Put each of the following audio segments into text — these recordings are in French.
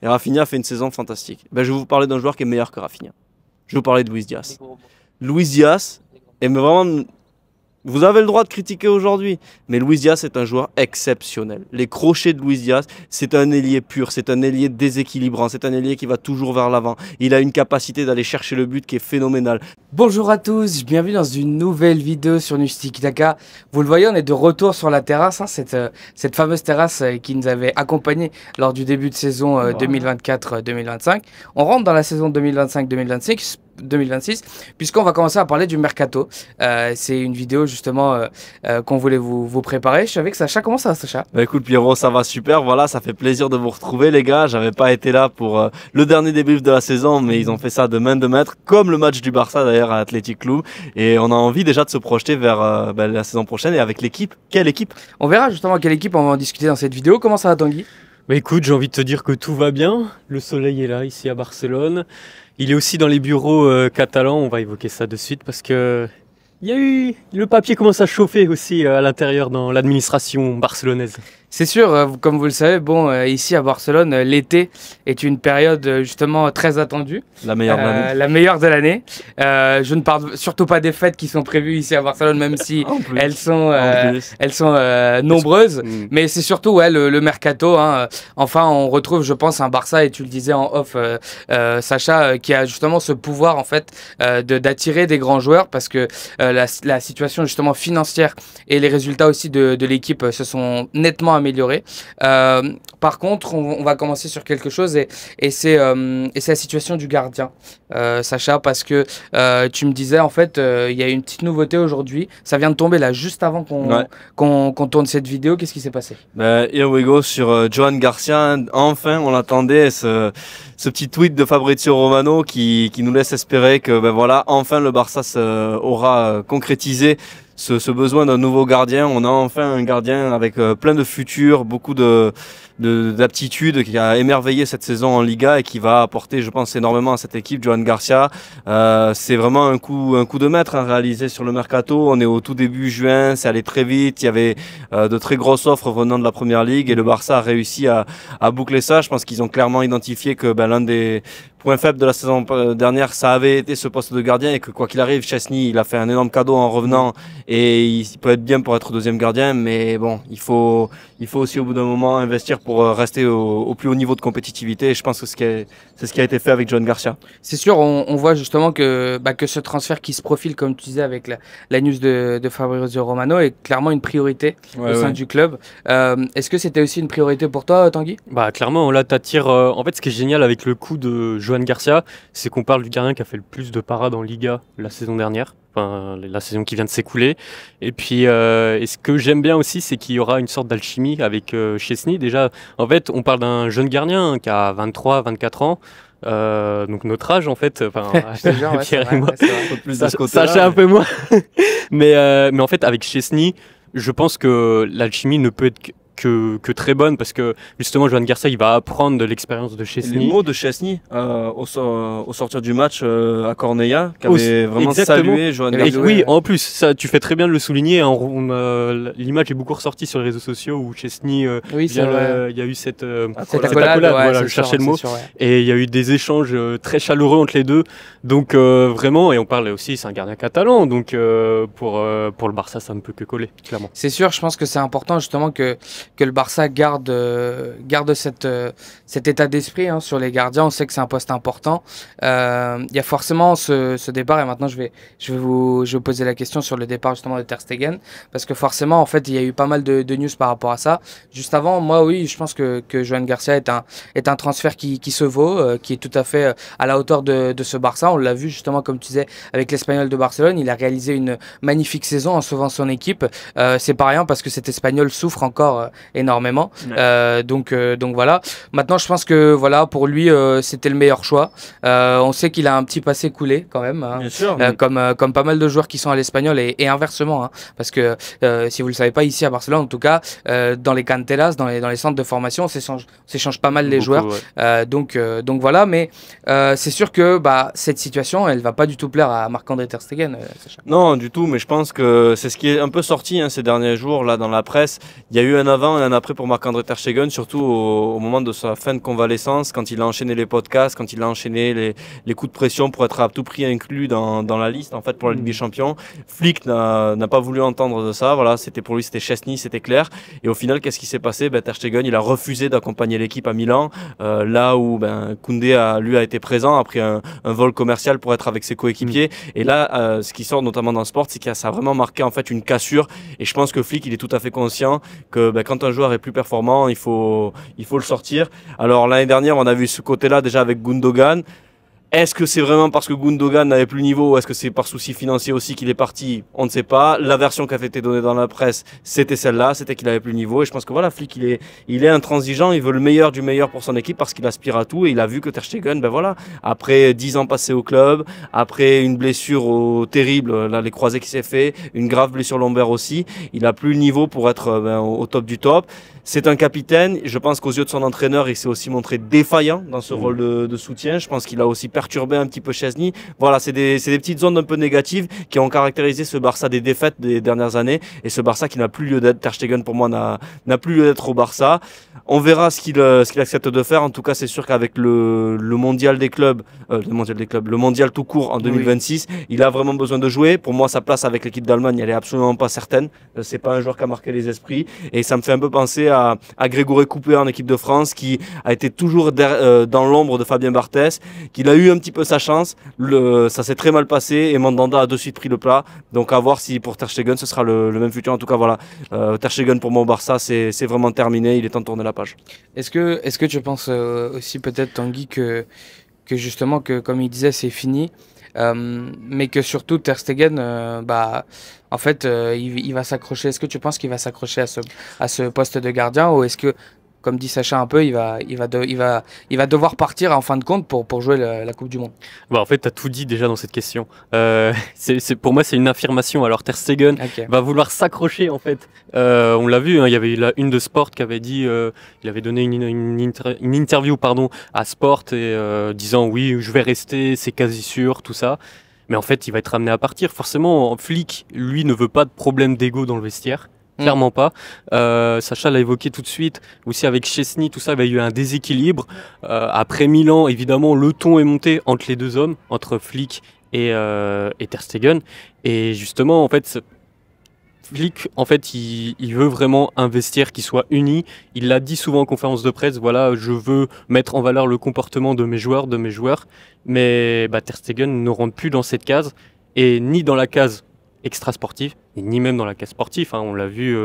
et Rafinha fait une saison fantastique. Ben, je vais vous parler d'un joueur qui est meilleur que Rafinha. Je vais vous parler de Luis Diaz. Luis Diaz est vraiment... Vous avez le droit de critiquer aujourd'hui, mais Luis Diaz est un joueur exceptionnel. Les crochets de Luis Diaz, c'est un ailier pur, c'est un ailier déséquilibrant, c'est un ailier qui va toujours vers l'avant. Il a une capacité d'aller chercher le but qui est phénoménale. Bonjour à tous, bienvenue dans une nouvelle vidéo sur Tiki Taka. Vous le voyez, on est de retour sur la terrasse, hein, cette fameuse terrasse qui nous avait accompagnés lors du début de saison 2024-2025. On rentre dans la saison 2025-2026, puisqu'on va commencer à parler du mercato. C'est une vidéo justement qu'on voulait vous préparer. Je savais que Sacha, comment ça va Sacha? Bah écoute Pierrot, ça va super, voilà, ça fait plaisir de vous retrouver les gars. J'avais pas été là pour le dernier débrief de la saison, mais ils ont fait ça de main de maître, comme le match du Barça d'ailleurs à Athletic Club. Et on a envie déjà de se projeter vers la saison prochaine et avec l'équipe. Quelle équipe? On verra justement quelle équipe, on va en discuter dans cette vidéo. Comment ça va Tanguy? Bah écoute, j'ai envie de te dire que tout va bien. Le soleil est là, ici à Barcelone. Il est aussi dans les bureaux catalans, on va évoquer ça de suite parce que le papier commence à chauffer aussi à l'intérieur dans l'administration barcelonaise. C'est sûr, comme vous le savez, bon, ici à Barcelone, l'été est une période justement très attendue. La meilleure de l'année. La meilleure de l'année. Je ne parle surtout pas des fêtes qui sont prévues ici à Barcelone, même si elles sont nombreuses. Mais c'est surtout le mercato. Hein. Enfin, on retrouve, je pense, un Barça, et tu le disais en off, Sacha, qui a justement ce pouvoir en fait d'attirer des grands joueurs parce que la situation justement financière et les résultats aussi de l'équipe se sont nettement amélioré. Par contre, on va commencer sur quelque chose et c'est la situation du gardien, Sacha, parce que tu me disais en fait, il y a une petite nouveauté aujourd'hui. Ça vient de tomber là, juste avant qu'on tourne cette vidéo. Qu'est-ce qui s'est passé? Here we go sur Johan Garcia. Enfin, on l'attendait, ce petit tweet de Fabrizio Romano qui nous laisse espérer que voilà, enfin le Barça aura concrétisé ce besoin d'un nouveau gardien. On a enfin un gardien avec plein de futur, beaucoup d'aptitudes, qui a émerveillé cette saison en Liga et qui va apporter, je pense, énormément à cette équipe. Johan Garcia, c'est vraiment un coup de maître réalisé sur le mercato. On est au tout début juin, c'est allé très vite. Il y avait de très grosses offres venant de la Première Ligue et le Barça a réussi à boucler ça. Je pense qu'ils ont clairement identifié que l'un des point faible de la saison dernière, ça avait été ce poste de gardien et que quoi qu'il arrive, Chesney, il a fait un énorme cadeau en revenant et il peut être bien pour être deuxième gardien, mais bon, il faut aussi au bout d'un moment investir pour rester au plus haut niveau de compétitivité et je pense que c'est ce qui a été fait avec Johan Garcia. C'est sûr, on voit justement que ce transfert qui se profile, comme tu disais avec la news de Fabrizio Romano, est clairement une priorité au sein du club. Est-ce que c'était aussi une priorité pour toi, Tanguy? Bah clairement, là t'attires. En fait, ce qui est génial avec le coup de Johan Garcia, c'est qu'on parle du gardien qui a fait le plus de parades en Liga la saison dernière, enfin la saison qui vient de s'écouler. Et puis, et ce que j'aime bien aussi, c'est qu'il y aura une sorte d'alchimie avec Chesney. Déjà, en fait, on parle d'un jeune gardien qui a 23-24 ans. Donc notre âge en fait, Pierre et moi, Sacha un peu moins. mais en fait, avec Chesney, je pense que l'alchimie ne peut être que très bonne parce que justement Johan Garcia il va apprendre de l'expérience de Chesney. Les mots de Chesney au sortir du match à Cornellà qui avait vraiment salué Johan Garcia. Oui, en plus ça, tu fais très bien de le souligner. L'image est beaucoup ressortie sur les réseaux sociaux où Chesney il y a eu cette accolade, voilà, je cherchais le mot, et il y a eu des échanges très chaleureux entre les deux. Donc vraiment, et on parle aussi, c'est un gardien catalan, donc pour le Barça ça ne peut que coller clairement. C'est sûr, je pense que c'est important justement que le Barça garde cet état d'esprit sur les gardiens. On sait que c'est un poste important. Il y a forcément ce départ, et maintenant je vais vous poser la question sur le départ justement de Ter Stegen, parce que forcément en fait il y a eu pas mal de news par rapport à ça. Juste avant, moi oui, je pense que Johan Garcia est un transfert qui se vaut, qui est tout à fait à la hauteur de ce Barça. On l'a vu justement, comme tu disais, avec l'Espagnol de Barcelone. Il a réalisé une magnifique saison en sauvant son équipe. C'est pas rien parce que cet Espagnol souffre encore énormément. Donc voilà. Maintenant, je pense que voilà, pour lui, c'était le meilleur choix. On sait qu'il a un petit passé coulé quand même, hein. Bien sûr, comme pas mal de joueurs qui sont à l'Espagnol et inversement, hein, parce que si vous le savez pas, ici à Barcelone, en tout cas, dans les canteras, dans les centres de formation, on s'échange pas mal les joueurs. Donc voilà, mais c'est sûr que cette situation, elle va pas du tout plaire à Marc-André Ter Stegen. Non, du tout, mais je pense que c'est ce qui est un peu sorti ces derniers jours là dans la presse. Il y a eu un avant avant et un après pour Marc-André Ter Stegen, surtout au moment de sa fin de convalescence, quand il a enchaîné les podcasts, quand il a enchaîné les coups de pression pour être à tout prix inclus dans la liste en fait pour la Ligue des Champions. Flick n'a pas voulu entendre de ça. Voilà, c'était pour lui, c'était Chesney, c'était clair. Et au final, qu'est-ce qui s'est passé? Ter Stegen, il a refusé d'accompagner l'équipe à Milan, là où Koundé lui a été présent, a pris un vol commercial pour être avec ses coéquipiers. Et là, ce qui sort notamment dans le sport, c'est que ça a vraiment marqué en fait une cassure. Et je pense que Flick, il est tout à fait conscient que quand un joueur est plus performant, il faut le sortir. Alors l'année dernière, on a vu ce côté-là déjà avec Gundogan. Est-ce que c'est vraiment parce que Gundogan n'avait plus le niveau ou est-ce que c'est par souci financier aussi qu'il est parti? On ne sait pas. La version qui a été donnée dans la presse, c'était celle-là, c'était qu'il avait plus le niveau. Et je pense que voilà, Flick, il est intransigeant, il veut le meilleur du meilleur pour son équipe parce qu'il aspire à tout et il a vu que Ter Stegen, voilà, après 10 ans passés au club, après une blessure terrible, là les croisés qui s'est fait, une grave blessure lombaire aussi, il a plus le niveau pour être au top du top. C'est un capitaine. Je pense qu'aux yeux de son entraîneur, il s'est aussi montré défaillant dans ce rôle de soutien. Je pense qu'il a aussi perturbé un petit peu Chesney. Voilà, c'est des petites zones un peu négatives qui ont caractérisé ce Barça des défaites des dernières années. Et ce Barça qui n'a plus lieu d'être. Ter Stegen, pour moi, n'a plus lieu d'être au Barça. On verra ce qu'il accepte de faire. En tout cas, c'est sûr qu'avec le mondial des clubs, le mondial tout court en 2026, il a vraiment besoin de jouer. Pour moi, sa place avec l'équipe d'Allemagne, elle est absolument pas certaine. C'est pas un joueur qui a marqué les esprits. Et ça me fait un peu penser à Grégory Coupé en équipe de France, qui a été toujours dans l'ombre de Fabien Barthez, qu'il a eu un petit peu sa chance. Ça s'est très mal passé et Mandanda a de suite pris le plat. Donc à voir si pour Ter Stegen ce sera le même futur. En tout cas voilà, Ter Stegen pour moi au Barça c'est vraiment terminé. Il est temps de tourner la page. Est-ce que tu penses aussi peut-être, Tanguy, que justement que comme il disait c'est fini, mais que surtout Ter Stegen en fait il va s'accrocher? Est-ce que tu penses qu'il va s'accrocher à ce poste de gardien, ou est-ce que, comme dit Sacha un peu, il va devoir partir en fin de compte pour jouer la Coupe du Monde? En fait, tu as tout dit déjà dans cette question. Pour moi, c'est une affirmation. Alors, Ter Stegen va vouloir s'accrocher, en fait. On l'a vu, hein, il y avait eu la une de Sport qui avait dit, il avait donné une interview à Sport disant oui, je vais rester, c'est quasi sûr, tout ça. Mais en fait, il va être amené à partir. Forcément, Flick, lui, ne veut pas de problème d'ego dans le vestiaire. Clairement pas. Sacha l'a évoqué tout de suite. Aussi avec Chesney, tout ça, il y a eu un déséquilibre. Après Milan, évidemment, le ton est monté entre les deux hommes, entre Flick et Ter Stegen. Et justement, en fait, Flick, en fait, il veut vraiment un vestiaire qui soit uni. Il l'a dit souvent en conférence de presse. Voilà, je veux mettre en valeur le comportement de mes joueurs. Mais Ter Stegen ne rentre plus dans cette case, et ni dans la case extra sportive, et ni même dans la case sportive. On l'a vu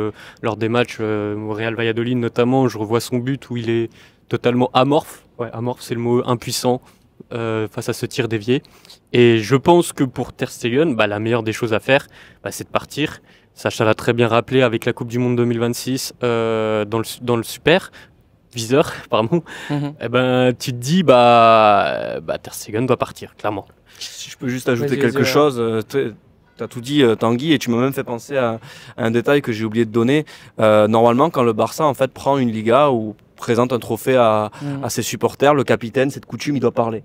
lors des matchs au Real Valladolid notamment. Je revois son but où il est totalement amorphe. Ouais, amorphe, c'est le mot, impuissant face à ce tir dévié. Et je pense que pour Ter Stegen, la meilleure des choses à faire, c'est de partir. Sacha l'a très bien rappelé avec la Coupe du Monde 2026 dans le Super viseur, pardon. Tu te dis Ter Stegen doit partir, clairement. Si je peux juste ajouter quelque chose. T'as tout dit, Tanguy, et tu m'as même fait penser à un détail que j'ai oublié de donner. Normalement, quand le Barça en fait prend une Liga ou présente un trophée à ses supporters, le capitaine, cette coutume, il doit parler.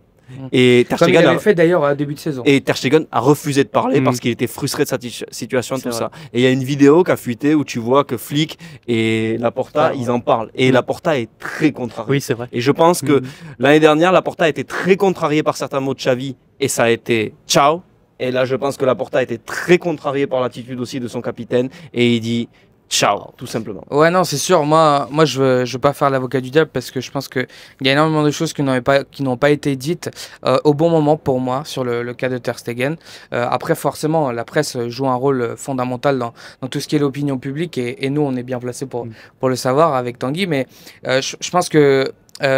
Et Ter Stegen, comme il avait fait d'ailleurs à début de saison. Et Ter Stegen a refusé de parler parce qu'il était frustré de sa situation, tout ça. Et il y a une vidéo qui a fuité où tu vois que Flick et Laporta, ils en parlent. Et Laporta est très contrarié. Oui, c'est vrai. Et je pense que l'année dernière, Laporta a été très contrarié par certains mots de Xavi, et ça a été ciao. Et là, je pense que Laporta a été très contrarié par l'attitude aussi de son capitaine, et il dit ciao, tout simplement. Ouais, non, c'est sûr. Moi, je veux pas faire l'avocat du diable, parce que je pense qu'il y a énormément de choses qui n'ont pas été dites au bon moment pour moi sur le cas de Ter Stegen. Après, forcément, la presse joue un rôle fondamental dans tout ce qui est l'opinion publique, et nous, on est bien placés pour le savoir avec Tanguy. Mais je pense que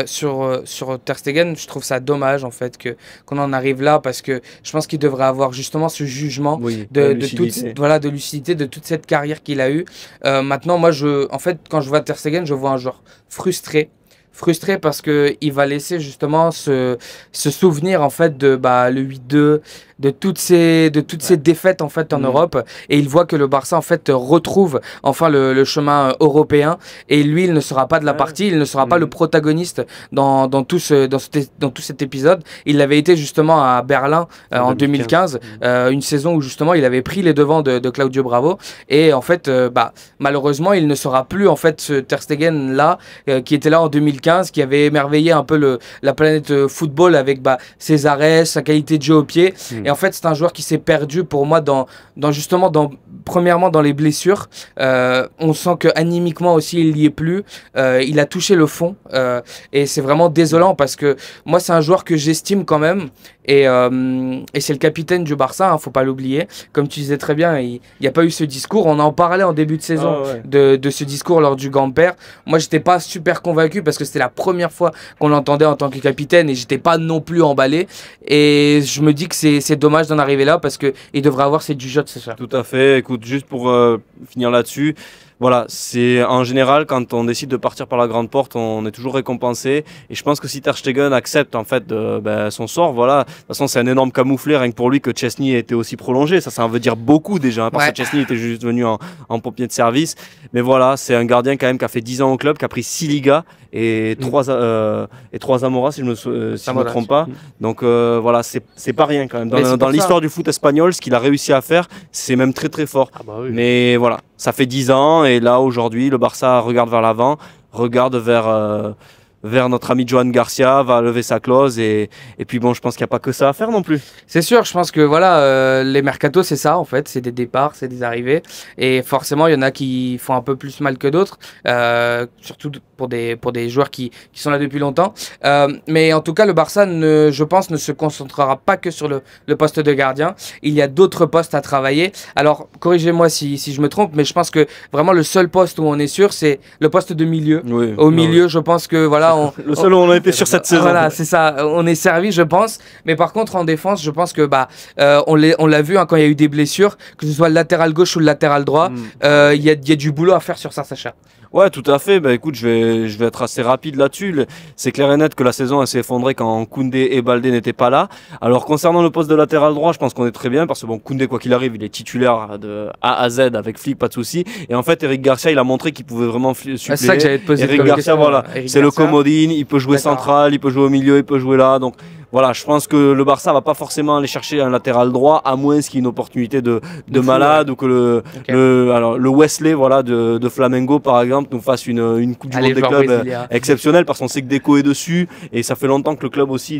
sur Ter Stegen, je trouve ça dommage en fait qu'on en arrive là, parce que je pense qu'il devrait avoir justement ce jugement de lucidité de toute cette carrière qu'il a eue. Maintenant, moi, en fait, quand je vois Ter Stegen, je vois un joueur frustré, frustré parce que il va laisser justement se souvenir en fait de le 8-2, de toutes ces défaites en fait en Europe, et il voit que le Barça en fait retrouve enfin le chemin européen, et lui il ne sera pas de la partie, il ne sera pas le protagoniste dans tout cet épisode. Il l'avait été justement à Berlin en 2015, une saison où justement il avait pris les devants de Claudio Bravo, et en fait malheureusement il ne sera plus en fait ce Ter Stegen là qui était là en 2015, qui avait émerveillé un peu la planète football avec ses arrêts, sa qualité de jeu au pied. Et en fait, c'est un joueur qui s'est perdu pour moi premièrement dans les blessures. On sent que animiquement aussi, il n'y est plus. Il a touché le fond. Et c'est vraiment désolant parce que moi, c'est un joueur que j'estime quand même. Et c'est le capitaine du Barça, faut pas l'oublier. Comme tu disais très bien, il n'y a pas eu ce discours. On en parlait en début de saison de ce discours lors du Gamper. Moi, j'étais pas super convaincu parce que c'était la première fois qu'on l'entendait en tant que capitaine et j'étais pas non plus emballé. Et je me dis que c'est dommage d'en arriver là parce qu'il devrait avoir ses jugeotes, c'est ça. Tout à fait. Écoute, juste pour finir là-dessus, voilà, c'est en général quand on décide de partir par la grande porte, on est toujours récompensé. Et je pense que si Ter Stegen accepte en fait son sort, voilà, de toute façon c'est un énorme camouflet rien que pour lui que Chesney ait été aussi prolongé. Ça veut dire beaucoup déjà, parce que Chesney était juste venu en pompier de service. Mais voilà, c'est un gardien quand même qui a fait 10 ans au club, qui a pris 6 Ligas et 3 Amora si je me trompe pas. Donc voilà, c'est pas rien quand même. Dans l'histoire du foot espagnol, ce qu'il a réussi à faire, c'est même très très fort. Mais voilà, ça fait 10 ans et là aujourd'hui le Barça regarde vers l'avant, regarde vers notre ami Joan Garcia, va lever sa clause et puis bon, je pense qu'il n'y a pas que ça à faire non plus. C'est sûr, je pense que voilà, les mercatos c'est ça en fait, c'est des départs, c'est des arrivées et forcément il y en a qui font un peu plus mal que d'autres, surtout pour des joueurs qui sont là depuis longtemps. Mais en tout cas le Barça je pense ne se concentrera pas que sur le poste de gardien, il y a d'autres postes à travailler. Alors corrigez-moi si je me trompe, mais je pense que vraiment le seul poste où on est sûr c'est le poste de milieu. Oui, au milieu je pense que voilà, le seul où on a été sur cette saison. Voilà, c'est ça. On est servi, je pense. Mais par contre, en défense, je pense que on l'a vu quand il y a eu des blessures, que ce soit le latéral gauche ou le latéral droit, il y a du boulot à faire sur ça, Sacha. Ouais, tout à fait. Écoute, je vais être assez rapide là-dessus. C'est clair et net que la saison s'est effondrée quand Koundé et Baldé n'étaient pas là. Alors concernant le poste de latéral droit, je pense qu'on est très bien parce que bon, Koundé quoi qu'il arrive, il est titulaire de A à Z avec Flick, pas de souci. Et en fait, Eric Garcia, il a montré qu'il pouvait vraiment suppléer. C'est ça que j'allais te poser. Eric Garcia, voilà, c'est le comodine. Il peut jouer central, il peut jouer au milieu, il peut jouer là. Donc voilà, je pense que le Barça va pas forcément aller chercher un latéral droit, à moins qu'il y ait une opportunité de malade ou que le Wesley de Flamengo par exemple nous fasse une Coupe du Monde des clubs exceptionnelle, parce qu'on sait que Deco est dessus et ça fait longtemps que le club aussi,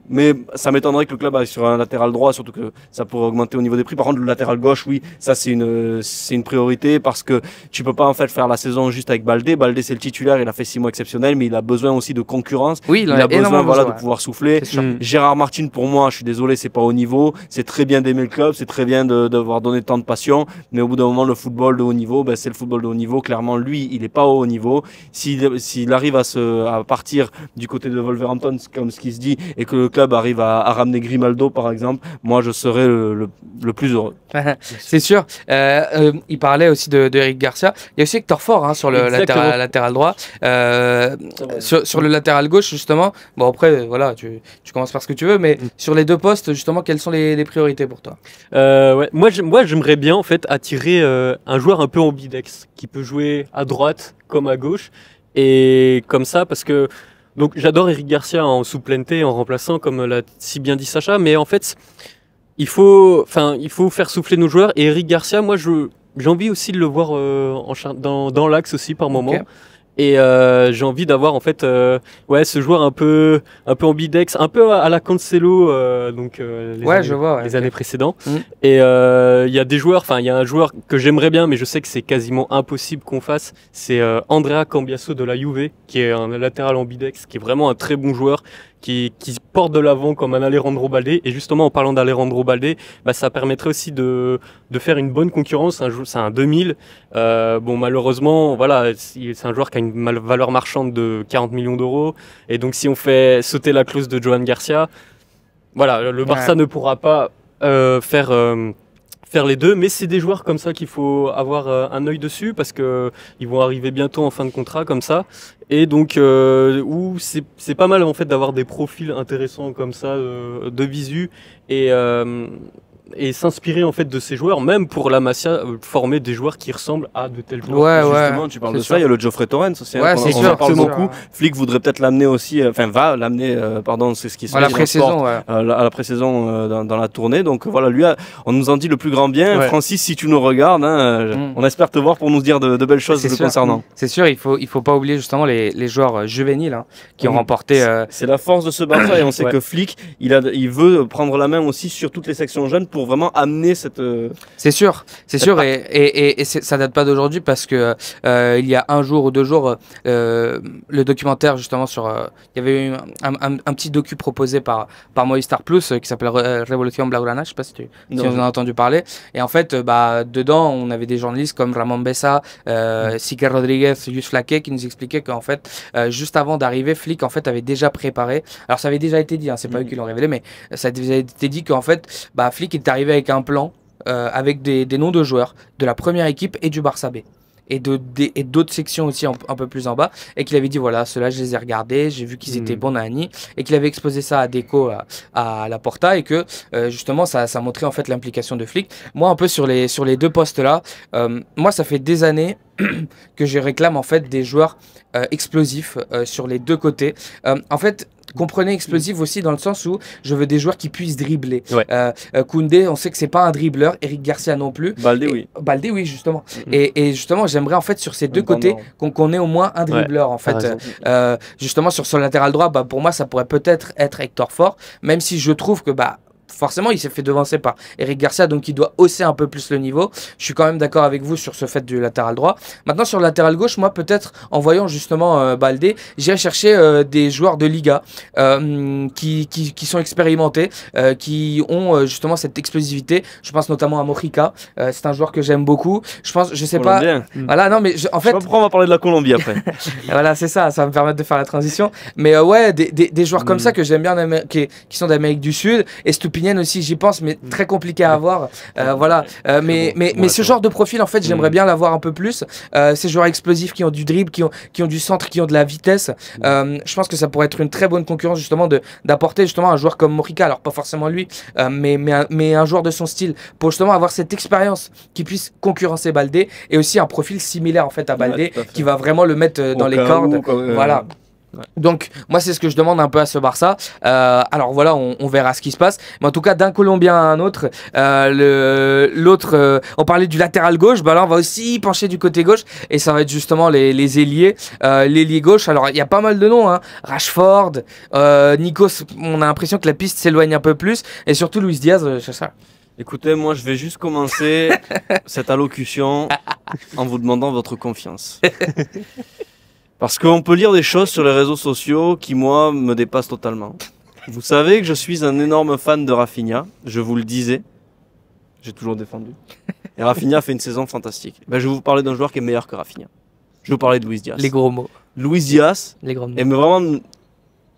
mais ça m'étonnerait que le club aille sur un latéral droit, surtout que ça pourrait augmenter au niveau des prix. Par contre le latéral gauche, oui, ça c'est une priorité parce que tu peux pas en fait faire la saison juste avec Baldé. Baldé c'est le titulaire, il a fait 6 mois exceptionnels, mais il a besoin aussi de concurrence. Oui, il a besoin de pouvoir souffler. Gérard Martin, pour moi, je suis désolé, c'est pas au niveau. C'est très bien d'aimer le club, c'est très bien d'avoir donné tant de passion, mais au bout d'un moment, le football de haut niveau, c'est le football de haut niveau. Clairement, lui, il est pas au haut niveau. S'il arrive à partir du côté de Wolverhampton, comme ce qui se dit, et que le club arrive à ramener Grimaldo, par exemple, moi, je serais le plus heureux. C'est sûr. Il parlait aussi de Eric Garcia. Il y a aussi Hector Fort sur le latéral droit. Sur le latéral gauche, justement. Bon, après, voilà, tu commences par ce que tu veux, mais sur les deux postes, justement, quelles sont les priorités pour toi? Moi, j'aimerais bien en fait attirer un joueur un peu ambidex qui peut jouer à droite comme à gauche, et comme ça, parce que donc j'adore Eric Garcia en souplente, en remplaçant, comme l'a si bien dit Sacha, mais en fait il faut faire souffler nos joueurs, et Eric Garcia, moi j'ai envie aussi de le voir dans l'axe aussi par moment. Okay. Et j'ai envie d'avoir en fait ce joueur un peu ambidex, un peu à la Cancelo, les années précédentes. Et il y a des joueurs, il y a un joueur que j'aimerais bien, mais je sais que c'est quasiment impossible qu'on fasse, c'est Andrea Cambiaso de la Juve, qui est un latéral ambidex, qui est vraiment un très bon joueur, qui porte de l'avant comme un Alejandro Baldé. Et justement, en parlant d'Alejandro Baldé, ça permettrait aussi de faire une bonne concurrence. C'est un 2000. Malheureusement, voilà, c'est un joueur qui a une valeur marchande de 40 millions d'euros. Et donc, si on fait sauter la clause de Joan Garcia, voilà, le Barça ne pourra pas faire faire les deux, mais c'est des joueurs comme ça qu'il faut avoir un œil dessus parce que ils vont arriver bientôt en fin de contrat comme ça, et donc où c'est pas mal en fait d'avoir des profils intéressants comme ça de visu et s'inspirer en fait de ces joueurs, même pour la Masia, former des joueurs qui ressemblent à de tels joueurs. Justement, tu parles de ça, il y a le Geoffrey Torrens aussi. Ouais, on en parle beaucoup. Flick voudrait peut-être l'amener aussi, va l'amener, c'est ce qui se fait à la pré-saison, à la pré-saison dans la tournée. Donc voilà, lui, on nous en dit le plus grand bien. Ouais. Francis, si tu nous regardes, on espère te voir pour nous dire de belles choses le concernant. C'est sûr, il faut pas oublier justement les joueurs juvéniles qui ont remporté. C'est la force de ce Barça et on sait que Flick, il veut prendre la main aussi sur toutes les sections jeunes pour vraiment amener cette... C'est sûr et ça date pas d'aujourd'hui parce que il y a un jour ou 2 jours le documentaire justement sur il y avait eu un petit docu proposé par Movistar Plus qui s'appelle Révolution Blaugrana, je sais pas si on en a entendu parler, et en fait dedans on avait des journalistes comme Ramon Bessa, Sique Rodriguez, Yus Flaque qui nous expliquaient qu'en fait juste avant d'arriver, Flick en fait avait déjà préparé, alors ça avait déjà été dit, c'est pas eux qui l'ont révélé, mais ça avait été dit qu'en fait Flick est arrivé avec un plan avec des noms de joueurs de la première équipe et du Barça B et d'autres sections aussi un peu plus en bas, et qu'il avait dit voilà, ceux-là je les ai regardés, j'ai vu qu'ils étaient bons Nani, et qu'il avait exposé ça à Deco à la Porta, et que justement ça montrait en fait l'implication de Flick. Moi un peu sur les 2 postes là, moi ça fait des années que je réclame en fait des joueurs explosifs sur les 2 côtés. En fait, comprenez explosif aussi dans le sens où je veux des joueurs qui puissent dribbler. Koundé, on sait que c'est pas un dribbleur, Eric Garcia non plus. Baldé oui justement. Et justement j'aimerais en fait sur ces 2 côtés qu'on ait au moins un dribbleur en fait. Justement sur le latéral droit, pour moi ça pourrait peut-être être Hector Fort, même si je trouve que forcément il s'est fait devancer par Eric Garcia, donc il doit hausser un peu plus le niveau. Je suis quand même d'accord avec vous sur ce fait du latéral droit. Maintenant sur le latéral gauche, moi peut-être en voyant justement Baldé, j'irai chercher des joueurs de Liga qui sont expérimentés, qui ont justement cette explosivité. Je pense notamment à Mojica, c'est un joueur que j'aime beaucoup. Je sais pas. Voilà, non mais en fait. Je sais pas pourquoi on va parler de la Colombie après. Voilà, c'est ça va me permettre de faire la transition. Mais des joueurs comme ça que j'aime bien qui sont d'Amérique du Sud, et Stupinian aussi j'y pense, mais très compliqué à avoir. Mais ce genre de profil en fait j'aimerais bien l'avoir un peu plus. Ces joueurs explosifs qui ont du dribble, qui ont du centre, qui ont de la vitesse. Je pense que ça pourrait être une très bonne concurrence justement d'apporter justement un joueur comme Mojica, alors pas forcément lui, mais un joueur de son style, pour justement avoir cette expérience qui puisse concurrencer Baldé, et aussi un profil similaire en fait à Baldé, qui va vraiment le mettre dans les cordes. Voilà. Donc moi c'est ce que je demande un peu à ce Barça. Alors voilà, on verra ce qui se passe, mais en tout cas d'un Colombien à un autre, l'autre on parlait du latéral gauche, là on va aussi pencher du côté gauche, et ça va être justement les ailiers, l'ailier gauche. Alors il y a pas mal de noms, Rashford, Nikos, on a l'impression que la piste s'éloigne un peu plus, et surtout Luis Diaz, c'est ça. Écoutez, moi je vais juste commencer cette allocution en vous demandant votre confiance. Parce qu'on peut lire des choses sur les réseaux sociaux qui, moi, me dépassent totalement. Vous savez que je suis un énorme fan de Rafinha, je vous le disais. J'ai toujours défendu. Et Rafinha fait une saison fantastique. Je vais vous parler d'un joueur qui est meilleur que Rafinha. Je vais vous parler de Luis Diaz. Les gros mots. Luis Diaz, les gros mots. Et mais vraiment...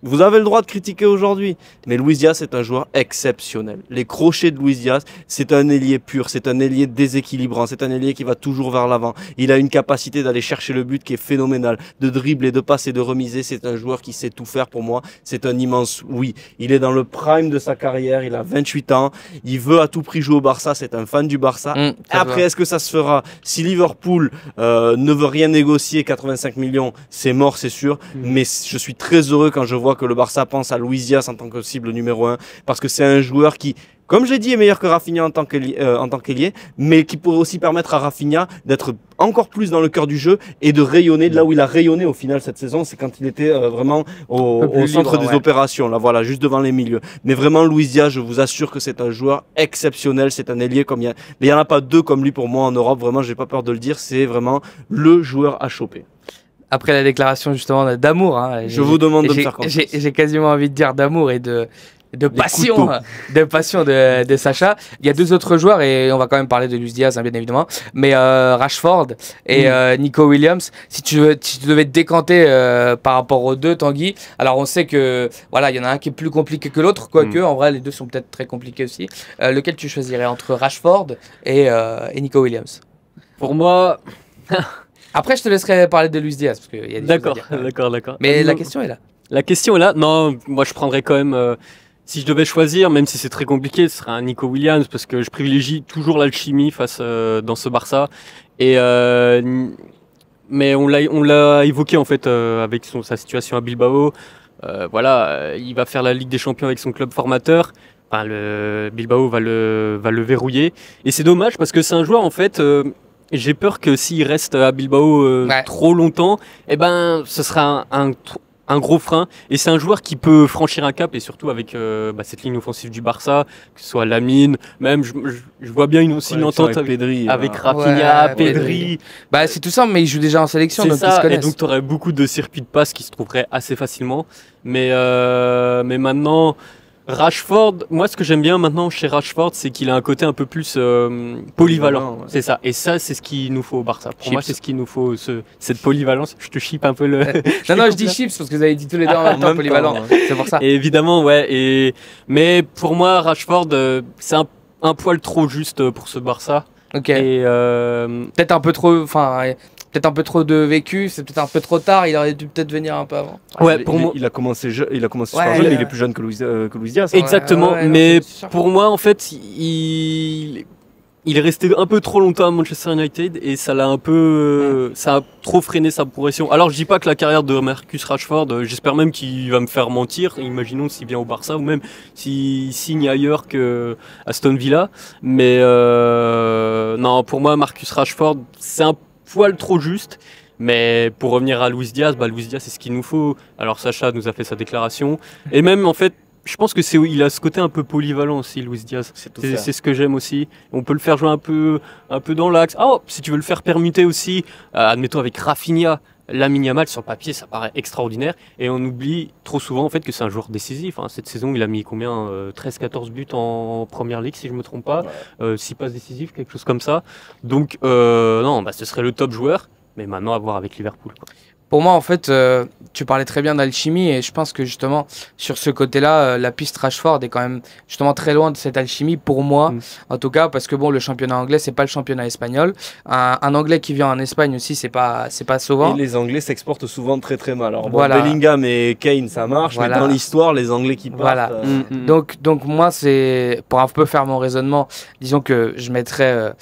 Vous avez le droit de critiquer aujourd'hui, mais Luis Diaz est un joueur exceptionnel. Les crochets de Luis Diaz, c'est un ailier pur, c'est un ailier déséquilibrant, c'est un ailier qui va toujours vers l'avant. Il a une capacité d'aller chercher le but qui est phénoménale, de dribbler, de passer, de remiser. C'est un joueur qui sait tout faire pour moi. C'est un immense oui. Il est dans le prime de sa carrière, il a 28 ans, il veut à tout prix jouer au Barça, c'est un fan du Barça. Après, est-ce que ça se fera? Si Liverpool ne veut rien négocier, 85 millions, c'est mort, c'est sûr. Mais je suis très heureux quand je vois que le Barça pense à Luis Diaz en tant que cible numéro 1, parce que c'est un joueur qui, comme j'ai dit, est meilleur que Rafinha en tant qu'ailier, mais qui pourrait aussi permettre à Rafinha d'être encore plus dans le cœur du jeu et de rayonner de là où il a rayonné au final cette saison, c'est quand il était vraiment au centre des opérations, là voilà, juste devant les milieux. Mais vraiment, Luis Diaz, je vous assure que c'est un joueur exceptionnel, c'est un ailier comme mais il n'y en a pas 2 comme lui pour moi en Europe, vraiment, j'ai pas peur de le dire, c'est vraiment le joueur à choper. Après la déclaration justement d'amour, je vous demande de me faire confiance. J'ai quasiment envie de dire d'amour et passion, de Sacha. Il y a deux autres joueurs et on va quand même parler de Luis Diaz, hein, bien évidemment. Mais Rashford et Nico Williams, si tu devais te décanter par rapport aux deux, Tanguy. Alors on sait que voilà, il y en a un qui est plus compliqué que l'autre, quoique en vrai les deux sont peut-être très compliqués aussi. Lequel tu choisirais entre Rashford et Nico Williams? Pour moi. Après, je te laisserai parler de Luis Diaz parce qu'il y a des choses à dire. D'accord. Mais la question est là. La question est là. Non, moi je prendrais quand même. Si je devais choisir, même si c'est très compliqué, ce serait un Nico Williams parce que je privilégie toujours l'alchimie face dans ce Barça. Et mais on l'a évoqué en fait avec sa situation à Bilbao. Voilà, il va faire la Ligue des Champions avec son club formateur. Enfin, le Bilbao va le verrouiller. Et c'est dommage parce que c'est un joueur en fait. J'ai peur que s'il reste à Bilbao trop longtemps, eh ben, ce sera un gros frein. Et c'est un joueur qui peut franchir un cap, et surtout avec cette ligne offensive du Barça, que ce soit Lamine, même je vois bien une entente avec Rafinha, Pedri. Bah, c'est tout simple, mais il joue déjà en sélection, donc ils se connaissent. Et donc tu aurais beaucoup de circuits de passe qui se trouveraient assez facilement. Mais maintenant... Rashford, moi ce que j'aime bien maintenant chez Rashford, c'est qu'il a un côté un peu plus polyvalent. C'est ça. Et ça, c'est ce qu'il nous faut au Barça. Pour moi, c'est ce qu'il nous faut, cette polyvalence. Je te chipe un peu le. non, je dis chips parce que vous avez dit tous les deux en même temps polyvalent. C'est pour ça. Et évidemment, ouais. Mais pour moi, Rashford, c'est un poil trop juste pour ce Barça. Ok. Et peut-être un peu trop. Enfin. Peut-être un peu trop de vécu, c'est peut-être un peu trop tard, il aurait dû peut-être venir un peu avant. Ouais, pour moi, il a commencé super jeune, mais il est plus jeune que Luis Diaz. Exactement, mais pour moi, en fait, il est resté un peu trop longtemps à Manchester United et ça l'a un peu, ça a trop freiné sa progression. Alors je dis pas que la carrière de Marcus Rashford, j'espère même qu'il va me faire mentir. Imaginons s'il vient au Barça ou même s'il signe ailleurs que Aston Villa. Mais non, pour moi, Marcus Rashford, c'est un poil trop juste, mais pour revenir à Luis Diaz, c'est ce qu'il nous faut. Alors Sacha nous a fait sa déclaration, et même en fait, je pense que il a ce côté un peu polyvalent aussi, Luis Diaz. C'est ce que j'aime aussi. On peut le faire jouer un peu dans l'axe. Oh, si tu veux le faire permuter aussi, admettons avec Rafinha, Lamine Yamal, sur le papier, ça paraît extraordinaire. Et on oublie trop souvent en fait que c'est un joueur décisif. Hein. Cette saison, il a mis combien 13-14 buts en Première Ligue, si je ne me trompe pas. 6 passes décisives, quelque chose comme ça. Donc, non, ce serait le top joueur. Mais maintenant, à voir avec Liverpool, quoi. Pour moi, en fait, tu parlais très bien d'alchimie et je pense que justement, sur ce côté-là, la piste Rashford est quand même justement très loin de cette alchimie pour moi, en tout cas, parce que bon, le championnat anglais, c'est pas le championnat espagnol. Un Anglais qui vient en Espagne aussi, c'est pas souvent. Et les Anglais s'exportent souvent très très mal. Alors bon, Bellingham et Kane, ça marche, mais dans l'histoire, les Anglais qui partent... Donc moi, c'est pour un peu faire mon raisonnement, disons que je mettrais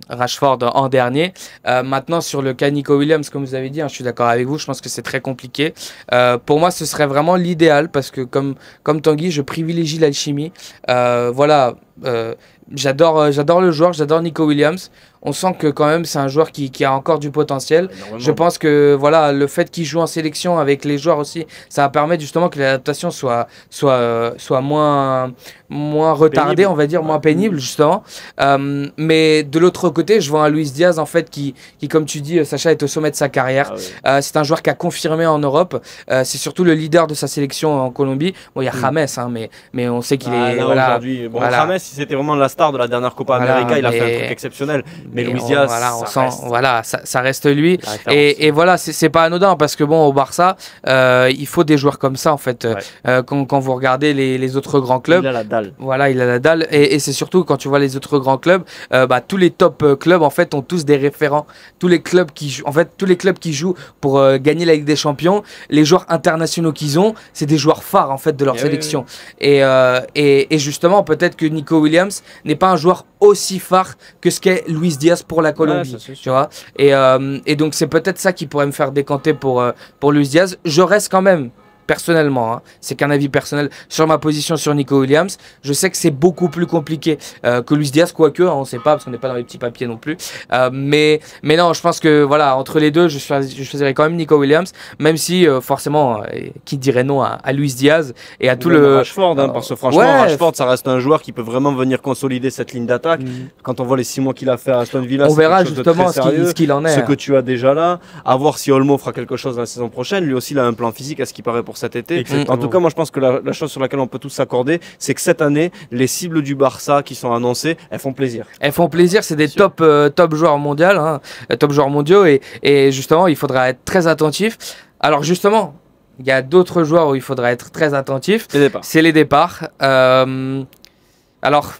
Rashford en dernier. Maintenant, sur le cas Nico Williams, comme vous avez dit, je suis d'accord avec vous, je pense que c'est très compliqué. Pour moi, ce serait vraiment l'idéal parce que comme Tanguy, je privilégie l'alchimie. J'adore le joueur, j'adore Nico Williams. On sent que quand même c'est un joueur qui a encore du potentiel. Je pense que voilà, le fait qu'il joue en sélection avec les joueurs aussi, ça va permettre justement que l'adaptation soit moins retardée, pénible. On va dire, moins pénible justement. Mais de l'autre côté, je vois un Luis Diaz en fait qui comme tu dis, Sacha, est au sommet de sa carrière. C'est un joueur qui a confirmé en Europe. C'est surtout le leader de sa sélection en Colombie. Bon, il y a James, mais on sait qu'il est aujourd'hui. Bon, James, si c'était vraiment la star de la dernière Copa América, il a fait un truc exceptionnel. Mais Luis Diaz, ça reste lui. Et voilà, c'est pas anodin parce que bon, au Barça, il faut des joueurs comme ça en fait. Quand vous regardez les autres grands clubs, il a la dalle. Voilà, il a la dalle. Et c'est surtout quand tu vois les autres grands clubs, tous les top clubs en fait ont tous des référents. Tous les clubs qui jouent pour gagner la Ligue des Champions, les joueurs internationaux qu'ils ont, c'est des joueurs phares en fait de leur sélection. Et justement, peut-être que Nico Williams n'est pas un joueur aussi phare que ce qu'est Luis Diaz pour la Colombie, tu vois. Et donc c'est peut-être ça qui pourrait me faire décanter pour Luis Diaz. Je reste quand même personnellement, c'est qu'un avis personnel sur ma position sur Nico Williams. Je sais que c'est beaucoup plus compliqué que Luis Diaz, quoique on ne sait pas parce qu'on n'est pas dans les petits papiers non plus. Mais non, je pense que voilà, entre les deux, je choisirais quand même Nico Williams, même si forcément, qui dirait non à Luis Diaz et à tout le Rashford, parce que franchement, Rashford, ça reste un joueur qui peut vraiment venir consolider cette ligne d'attaque. Quand on voit les 6 mois qu'il a fait à Aston Villa, on verra justement ce qu'il en est. Ce que tu as déjà là, à voir si Olmo fera quelque chose la saison prochaine. Lui aussi, il a un plan physique à ce qui paraît pour pour cet été. Exactement. En tout cas, moi je pense que la chose sur laquelle on peut tous s'accorder, c'est que cette année, les cibles du Barça qui sont annoncées, elles font plaisir. Elles font plaisir, c'est des top joueurs mondiaux, hein, top joueurs mondiaux, et justement, il faudra être très attentif. Alors justement, il y a d'autres joueurs où il faudra être très attentif. Les départs. C'est les départs. Alors,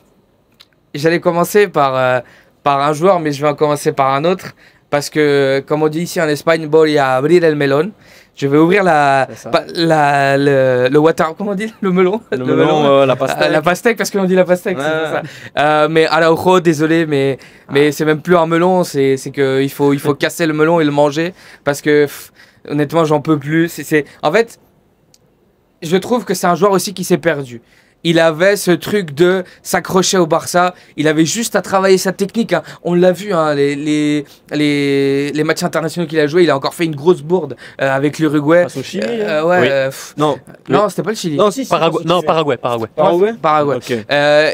j'allais commencer par un joueur, mais je vais en commencer par un autre. Parce que, comme on dit ici en Espagne, voy a abrir el melón. Je vais ouvrir le water, comment on dit, le melon. Le melon, la pastèque. La pastèque, parce qu'on dit la pastèque, Ouais. c'est ça. Mais Araujo, désolé, mais c'est même plus un melon, c'est qu'il faut casser le melon et le manger. Parce que, honnêtement, j'en peux plus. En fait, je trouve que c'est un joueur aussi qui s'est perdu. Il avait ce truc de s'accrocher au Barça. Il avait juste à travailler sa technique, hein. On l'a vu, hein, les matchs internationaux qu'il a joué. Il a encore fait une grosse bourde avec l'Uruguay. Face au Chili, Ouais. Oui. Non, c'était pas le Chili. Non, si, Paraguay. Non, Paraguay. Paraguay. Ok.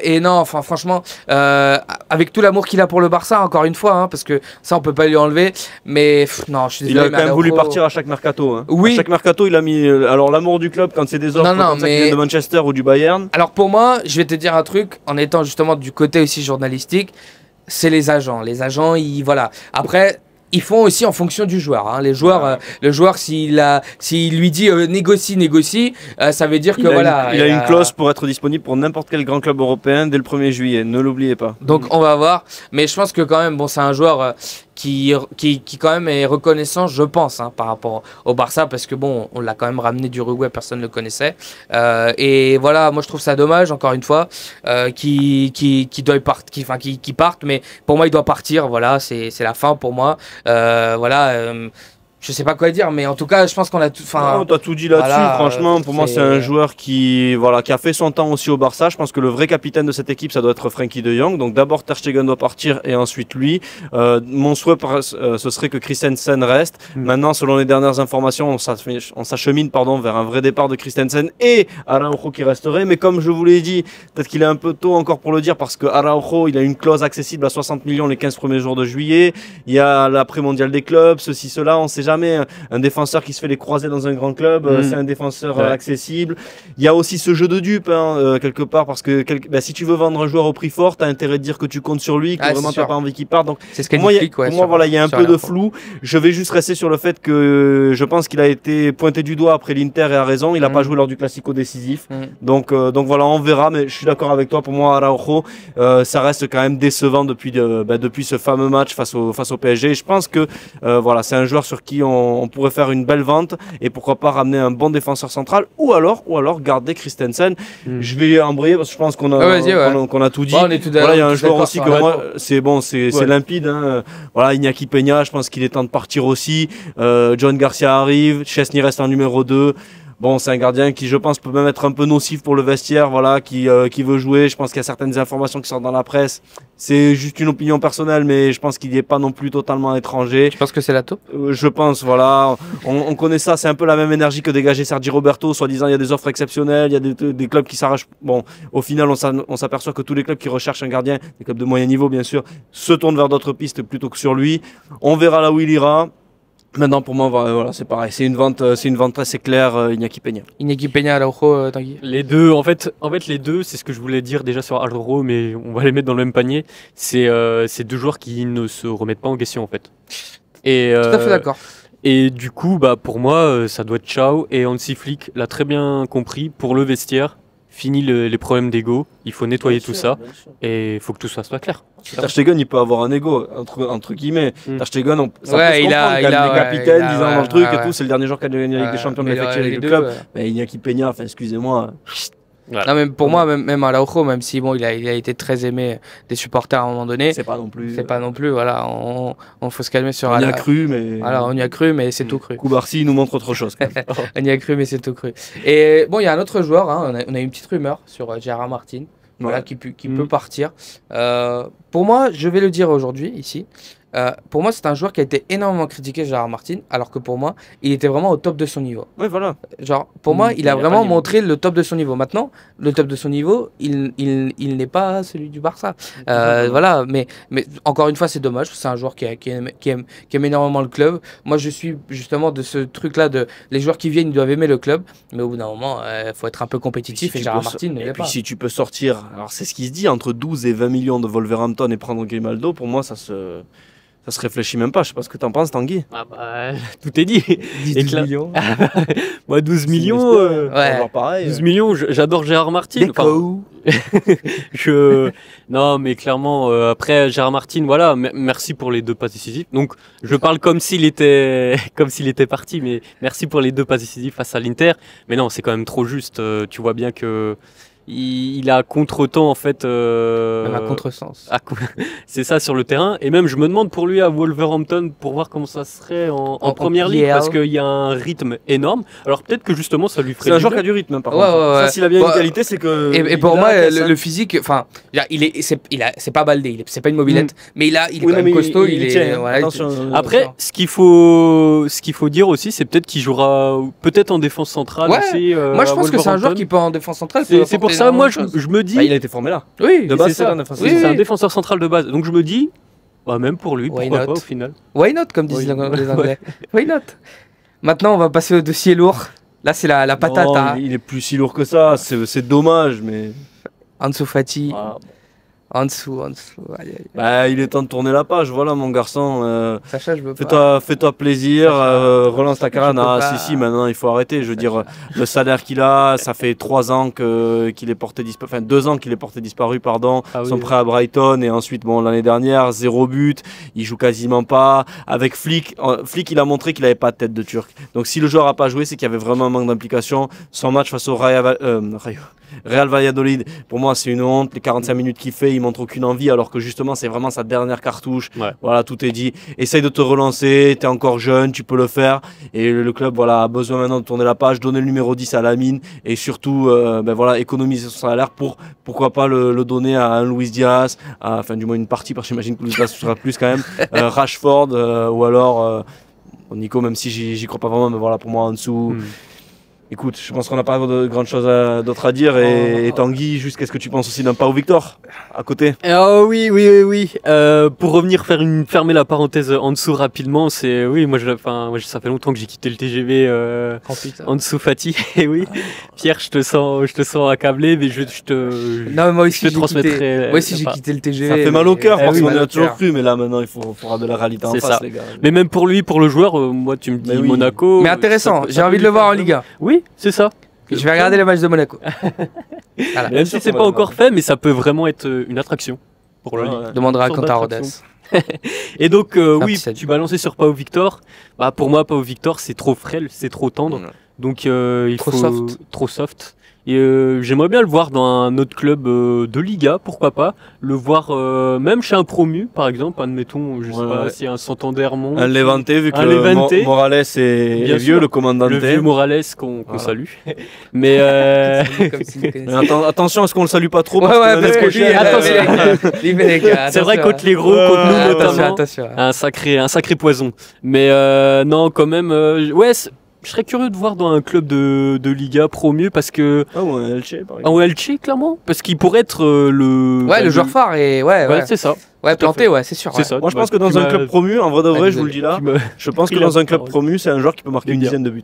Et non, enfin, franchement, avec tout l'amour qu'il a pour le Barça, encore une fois, hein, parce que ça, on peut pas lui enlever. Mais non, je suis Il désolé. a quand même voulu partir à chaque mercato. Hein. Oui. À chaque mercato, il a mis alors l'amour du club quand c'est des offres comme ça qui viennent de Manchester ou du Bayern. Alors pour moi, je vais te dire un truc, en étant justement du côté aussi journalistique, c'est les agents. Les agents, voilà. Après, ils font aussi en fonction du joueur, hein. Les joueurs, le joueur, s'il lui dit négocie, ça veut dire que voilà. Il a une clause pour être disponible pour n'importe quel grand club européen dès le 1er juillet. Ne l'oubliez pas. Donc on va voir. Mais je pense que quand même, bon, c'est un joueur qui quand même est reconnaissant, je pense, hein, par rapport au Barça, parce que bon, on l'a quand même ramené d'Uruguay, personne ne le connaissait. Et voilà, moi je trouve ça dommage, encore une fois, qu'il parte, mais pour moi il doit partir, voilà, c'est la fin pour moi. Je sais pas quoi dire, mais en tout cas, je pense qu'on a tout. Non, t'as tout dit là-dessus. Voilà, franchement, pour moi, c'est un joueur qui a fait son temps aussi au Barça. Je pense que le vrai capitaine de cette équipe, ça doit être Frenkie de Jong. Donc d'abord Ter Stegen doit partir et ensuite lui. Mon souhait, ce serait que Christensen reste. Maintenant, selon les dernières informations, on s'achemine vers un vrai départ de Christensen et Araujo qui resterait. Mais comme je vous l'ai dit, peut-être qu'il est un peu tôt encore pour le dire parce que Araujo, il a une clause accessible à 60 millions les 15 premiers jours de juillet. Il y a l'après-mondial des clubs, ceci, cela, on sait jamais. Un défenseur qui se fait les croisés dans un grand club, c'est un défenseur accessible. Il y a aussi ce jeu de dupe, quelque part, parce que si tu veux vendre un joueur au prix fort, t'as intérêt de dire que tu comptes sur lui, que vraiment t'as pas envie qu'il parte. Donc c'est ce pour moi, il y a un peu de flou. Je vais juste rester sur le fait que je pense qu'il a été pointé du doigt après l'Inter et a raison. Il a pas joué lors du Classico décisif. Donc voilà, on verra. Mais je suis d'accord avec toi. Pour moi, Araujo, ça reste quand même décevant depuis ce fameux match face au PSG. Et je pense que c'est un joueur sur qui on pourrait faire une belle vente et pourquoi pas ramener un bon défenseur central ou alors garder Christensen. Je vais embrayer parce que je pense qu'on a tout dit. Bon, il y a un joueur aussi que moi, c'est limpide. Hein. Voilà, Iñaki Peña, je pense qu'il est temps de partir aussi. John Garcia arrive, Chesney reste en numéro 2. Bon, c'est un gardien qui, je pense, peut même être un peu nocif pour le vestiaire, voilà, qui veut jouer. Je pense qu'il y a certaines informations qui sortent dans la presse. C'est juste une opinion personnelle, mais je pense qu'il n'y est pas non plus totalement étranger. Je pense que c'est la taupe. Je pense, voilà. On connaît ça, c'est un peu la même énergie que dégager Sergi Roberto, soi-disant il y a des offres exceptionnelles, il y a des clubs qui s'arrachent. Bon, au final, on s'aperçoit que tous les clubs qui recherchent un gardien, des clubs de moyen niveau, bien sûr, se tournent vers d'autres pistes plutôt que sur lui. On verra là où il ira. Maintenant, pour moi, voilà, c'est pareil. C'est une vente assez claire, Iñaki Peña. Iñaki Peña, Araujo, Tanguy. Les deux, en fait, les deux, c'est ce que je voulais dire déjà sur Araujo, mais on va les mettre dans le même panier. C'est deux joueurs qui ne se remettent pas en question, en fait. Et, tout à fait d'accord. Et du coup, pour moi, ça doit être ciao. Et Hansi Flick l'a très bien compris. Pour le vestiaire, fini les problèmes d'ego. Il faut nettoyer tout ça. Et il faut que tout ça soit clair. Ter Stegen, il peut avoir un ego entre guillemets. Ter Stegen, ça peut se il a le capitaine disant dans le truc et tout, c'est le dernier jour qu'il a gagné la Ligue des Champions de l'effectif avec le club. Mais Iñaki Peña, excusez-moi. Voilà. Non, même pour moi, même Araujo, même si bon, il a été très aimé des supporters à un moment donné. C'est pas non plus. Voilà, on faut se calmer sur. On y a cru, mais. Voilà, on y a cru, mais c'est tout cru. Koubarsi nous montre autre chose. On y a cru, mais c'est tout cru. Et bon, il y a un autre joueur. Hein, on a une petite rumeur sur Gérard Martin. Voilà, qui peut partir. Pour moi, je vais le dire aujourd'hui, ici. Pour moi, c'est un joueur qui a été énormément critiqué, Gérard Martin, alors que pour moi, il était vraiment au top de son niveau. Ouais, voilà. Genre, pour moi, il a pas vraiment le niveau. montré le top de son niveau. Maintenant, le top de son niveau, il n'est pas celui du Barça. Voilà, mais encore une fois, c'est dommage. C'est un joueur qui aime énormément le club. Moi, je suis justement de ce truc-là de les joueurs qui viennent, ils doivent aimer le club, mais au bout d'un moment, il faut être un peu compétitif. Et Gérard Martin ne Et l'est puis pas. si tu peux sortir, alors c'est ce qui se dit, entre 12 et 20 millions de Wolverhampton et prendre Grimaldo, pour moi ça se réfléchit même pas. Je sais pas ce que t'en penses, Tanguy. Ah bah, tout est dit. 12 millions. Moi, 12 millions. Ouais. Pareil. 12 millions, j'adore Gérard Martin. Enfin, Non, mais clairement, après Gérard Martin, voilà, merci pour les 2 passes décisives. Donc, je parle comme s'il était, comme s'il était parti, mais merci pour les 2 passes décisives face à l'Inter. Mais non, c'est quand même trop juste. Tu vois bien que il a contre-temps en fait. Même à contresens. C'est ça sur le terrain. Et même, je me demande pour lui à Wolverhampton pour voir comment ça serait en première ligue, PL. parce qu'il y a un rythme énorme. Alors peut-être que justement ça lui ferait. C'est un du joueur bien. qui a du rythme, hein, par Ouais, contre. ouais, Ça, ouais. s'il a bien Ouais. une qualité, c'est que. Et pour moi, le physique, enfin, c'est pas baldé, c'est pas une mobilette, mais il est Oui, quand non, même mais costaud, il il est. tient, Voilà, attention. Après, ce qu'il faut dire aussi, c'est peut-être qu'il jouera peut-être en défense centrale Ouais. aussi. Moi, je pense que c'est un joueur Wolverhampton. qui peut en défense centrale. C'est pour ça, moi, je me dis. Bah, il a été formé là. Oui, De base, c'est c'est ça. un défenseur. Oui, C'est un oui. défenseur central de base. Donc je me dis, bah, même pour lui, Why pourquoi not pas au final. Why not, comme disent Oui. les Anglais. Why not. Maintenant, on va passer au dossier lourd. Là, c'est la patate. Non, Hein. il est plus si lourd que ça. C'est dommage, mais. Ansu Fati. Ah, Ansu. Aïe, aïe. bah, il est temps de tourner la page. Voilà, mon garçon. Sacha, je veux pas. Fais-toi plaisir, relance ta carrière. Je peux Ah, pas. si, maintenant il faut arrêter. Je veux dire, le salaire qu'il a, ça fait 3 ans qu'il est porté disparu, enfin 2 ans qu'il est porté disparu, pardon. Ah oui, Son oui. prêt à Brighton et ensuite, bon, l'année dernière, 0 but, il joue quasiment pas. Avec Flick, il a montré qu'il avait pas de tête de Turc. Donc si le joueur a pas joué, c'est qu'il y avait vraiment un manque d'implication. Son match face au Real Valladolid, pour moi, c'est une honte. Les 45 minutes qu'il fait, il montre aucune envie, alors que justement, c'est vraiment sa dernière cartouche. Ouais. Voilà, tout est dit. Essaye de te relancer, t'es encore jeune, tu peux le faire. Et le club, voilà, a besoin maintenant de tourner la page, donner le numéro 10 à Lamine et surtout, voilà, économiser son salaire pour, pourquoi pas le donner à un Luis Diaz, enfin, du moins une partie, parce que j'imagine que Luis Diaz sera plus quand même, Rashford, ou alors, Nico, même si j'y crois pas vraiment, mais voilà, pour moi, en dessous. Écoute, je pense qu'on n'a pas de grandes choses d'autres à dire. Et Tanguy, juste qu'est-ce que tu penses aussi d'un Pau Victor à côté? Ah oui. Pour revenir fermer la parenthèse en dessous rapidement, c'est oui, moi ça fait longtemps que j'ai quitté le TGV Oh, putain. en dessous Fati. Et oui, Pierre, je te sens accablé, mais je te Non, mais moi aussi, je te transmettrai. Moi aussi, j'ai quitté le TGV. Ça fait mal au cœur Eh parce oui, qu'on y mal a au toujours cœur. cru, mais là maintenant il faudra de la réalité en C'est face, ça. les gars. Mais même pour lui, pour le joueur, moi tu me dis Mais oui. Monaco. Mais intéressant, ça peut- j'ai ça envie peut de le lui voir en faire Liga. Oui, c'est ça. Je vais regarder les matchs de Monaco. Voilà. Même si c'est pas encore fait, mais ça peut vraiment être une attraction pour le Ouais, Ligue. ouais. Demandera à Sorte Quentin d'attraction. Rodez. Et donc oui, petit tu balancé sur Pau Victor. Bah pour moi, Pau Victor, c'est trop frêle, c'est trop tendre. Donc il Trop faut soft. trop soft. Et j'aimerais bien le voir dans un autre club de Liga, pourquoi pas. Le voir même chez un promu, par exemple, admettons, je sais Ouais, pas, ouais. si un Santander monte. Un Levante, vu que Un Levante. Morales est Bien vieux, sûr. le commandant. Le vieux Morales qu'on Voilà. salue. Mais Comme s'il nous Mais connaissait. attention, est-ce qu'on le salue pas trop Ouais, parce ouais, que parce l'année que lui, prochaine, c'est vrai contre les gros, contre nous Attention, notamment. attention. Un sacré poison. Mais non, quand même, ouais, je serais curieux de voir dans un club de Liga promu parce que Ah ouais, Elche, par exemple. en Elche, clairement, parce qu'il pourrait être le. Ouais, le joueur phare est. Ouais, Ouais, ouais. c'est ça. Ouais, tout à planté, ouais, c'est sûr. C'est ouais. ça. Moi, je Bah, pense que dans tu un m'as- club promu, en vrai de vrai, Ah, je vous le dis là, tu m'as- je pense que pris la dans un club parole. promu, c'est un joueur qui peut marquer une Bien. dizaine de buts.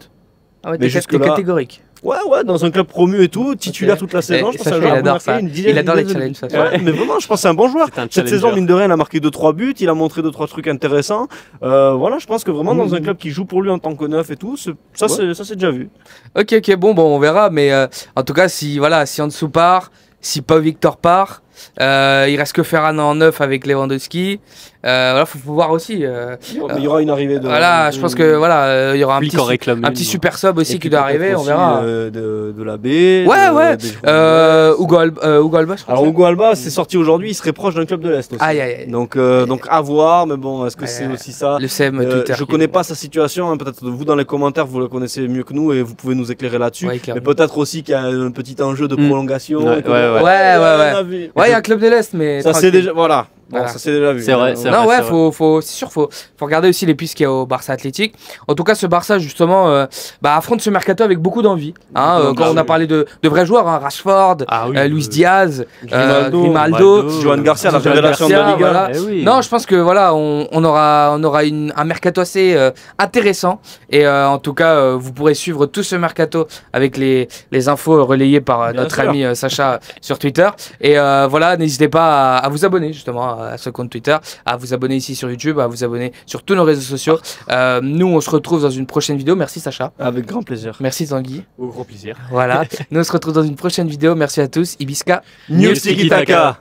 Ah ouais, Mais t'es jusque-là- catégorique. Ouais, dans un club promu et tout, titulaire toute la saison, je pense que c'est un Sacha, joueur il qui peut adore ça. marquer une dizaine Il adore les une dizaine de challenges, buts. Sacha. Ouais, mais vraiment, je pense que c'est un bon joueur. C'est un Cette challenger. saison, mine de rien, il a marqué 2-3 buts, il a montré 2-3 trucs intéressants. Voilà, je pense que vraiment dans un club qui joue pour lui en tant que neuf et tout, ça c'est déjà vu. Ok, bon, on verra. Mais en tout cas, si Ansu part, si Pau Victor part, il reste que Ferran en neuf avec Lewandowski. Voilà, faut voir aussi. Mais il y aura une arrivée de. Voilà, je pense que voilà, il y aura un Flick petit, en réclame un une, petit moi. super sub aussi Et qui puis doit peut-être arriver, on aussi, verra. De la baie. Ouais. des Journalistes. Hugo Alba, je crois. Alors Hugo Alba, c'est sorti aujourd'hui, il serait proche d'un club de l'Est aussi. Aïe. Donc à voir, mais bon, est-ce que c'est aussi ça? Le CM Twitter. Je connais pas sa situation, hein, peut-être vous dans les commentaires vous la connaissez mieux que nous et vous pouvez nous éclairer là-dessus. Ouais, Mais clairement. peut-être aussi qu'il y a un petit enjeu de prolongation. Ouais, et que- ouais. Ouais. Ouais, il y a un club de l'Est, mais. Ça c'est tranquille. déjà voilà. Bon, Voilà. ça c'est déjà vu. C'est vrai, c'est Non, vrai, ouais, c'est vrai. c'est sûr, faut regarder aussi les pistes qu'il y a au Barça Athletic. En tout cas, ce Barça, justement, affronte ce mercato avec beaucoup d'envie. Hein, Beaucoup quand on a d'envie. parlé de vrais joueurs, hein, Rashford, Ah oui, Luis Diaz, Grimaldo, Grimaldo, Johan Garcia, la Johan révélation de la Garcia, Liga. voilà. Eh oui. Non, je pense que voilà, on aura un mercato assez intéressant. Et en tout cas, vous pourrez suivre tout ce mercato avec les infos relayées par Bien notre sûr. ami Sacha sur Twitter. Et voilà, n'hésitez pas à vous abonner justement à ce compte Twitter, à vous abonner ici sur YouTube, à vous abonner sur tous nos réseaux sociaux. Nous, on se retrouve dans une prochaine vidéo. Merci Sacha. Avec grand plaisir. Merci Tanguy. Au grand plaisir. Voilà. Nous, on se retrouve dans une prochaine vidéo. Merci à tous. Ibisca. News Tiki Taka.